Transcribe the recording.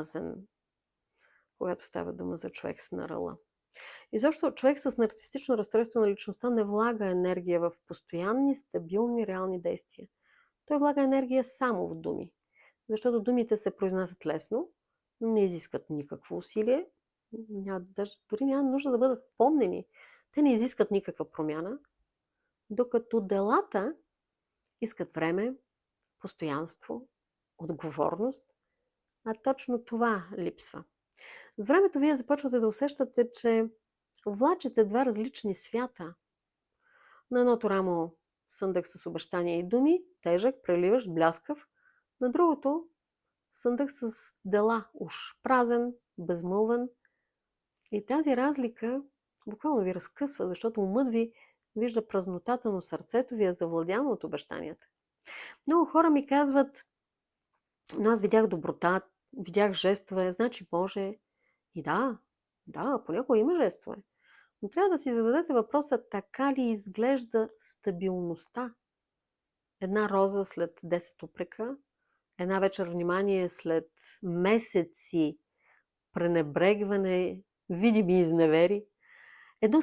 празен, когато става дума за човек с НРЛ. Изобщо човек с нарцистично разстройство на личността не влага енергия в постоянни, стабилни, реални действия. Той влага енергия само в думи. Защото думите се произнасят лесно, но не изискват никакво усилие. Дори няма нужда да бъдат помнени. Те не изискват никаква промяна, докато делата искат време, постоянство, отговорност, а точно това липсва. С времето вие започвате да усещате, че влачите два различни свята. На едното рамо съндък с обещания и думи, тежък, преливащ, бляскав. На другото съндък с дела, уж празен, безмълвен. И тази разлика буквално ви разкъсва, защото умът ви вижда празнотата, но сърцето ви е завладяно от обещанията. Много хора ми казват: но аз видях доброта, видях жестове, значи може. И да, понякога има жестове. Но трябва да си зададете въпроса: така ли изглежда стабилността? Една роза след 10 упрека, една вечер внимание след месеци пренебрегване, видими изневери, едно